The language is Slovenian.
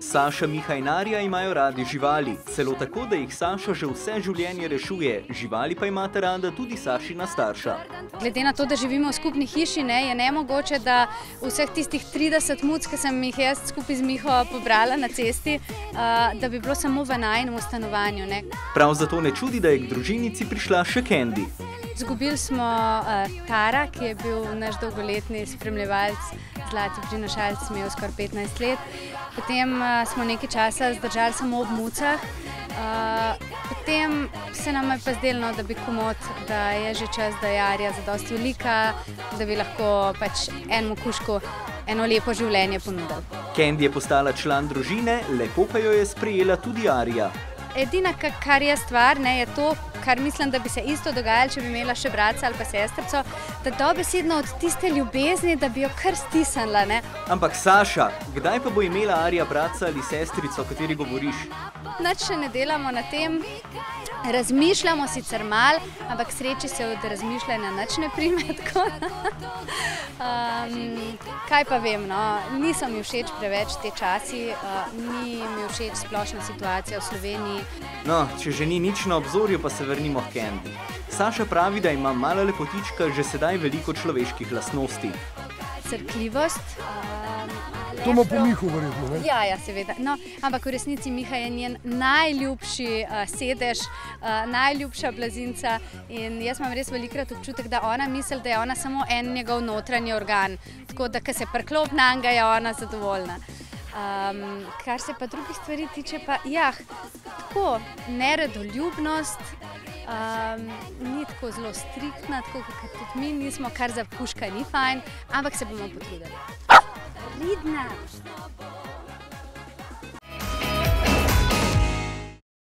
Saša, Miha in Arja imajo radi živali, celo tako, da jih Saša že vse življenje rešuje, živali pa imata rada tudi Sašina starša. Glede na to, da živimo v skupni hiši, je nemogoče, da vseh tistih 30 muc, ki sem jih jaz skupaj z Miho pobrala na cesti, da bi bilo samo v najinem stanovanju. Prav zato ne čudi, da je k družinici prišla še Candy. Izgubili smo Tara, ki je bil naš dolgoletni spremljevalec, zlati prinašalec, imel skoraj 15 let. Potem smo nekaj časa zdržali samo ob mucah. Potem se nam je pa zdelo, da bi komot, da je že čas, da je Arja zadosti velika, da bi lahko pač enemu kužku eno lepo življenje ponudili. Candy je postala član družine, lepo pa jo je sprejela tudi Arja. Edina, kar je stvar, je to, kar mislim, da bi se isto dogajalo, če bi imela še bratca ali pa sestrico, da dobesedno od tiste ljubezni, da bi jo kar stisnila. Ampak Saša, kdaj pa bo imela Arja bratca ali sestrico, o kateri govoriš? Nič še ne delamo na tem, razmišljamo sicer malo, ampak sreči se od razmišljanja nič ne prime, tako. Kaj pa vem, niso mi všeč preveč te časi, ni mi všeč splošna situacija v Sloveniji. No, če že ni nič na obzorju, pa se vrnimo k Candy. Saša pravi, da ima mala lepotička že sedaj veliko človeških lastnosti. Crkljivost. To ima po Mihu verjetno, ne? Ja, seveda. No, ampak v resnici Miha je njen najljubši sedež, najljubša blazinca in jaz imam res velikokrat občutek, da ona misli, da je ona samo en njegov notranji organ. Tako da, ko se priklop nanj, je ona zadovoljna. Kar se pa drugih stvari tiče, pa tako, neredoljubnost, ni tako zelo striktna, tako kot tudi mi nismo, kar za kužka ni fajn, ampak se bomo potrudili. Pridna!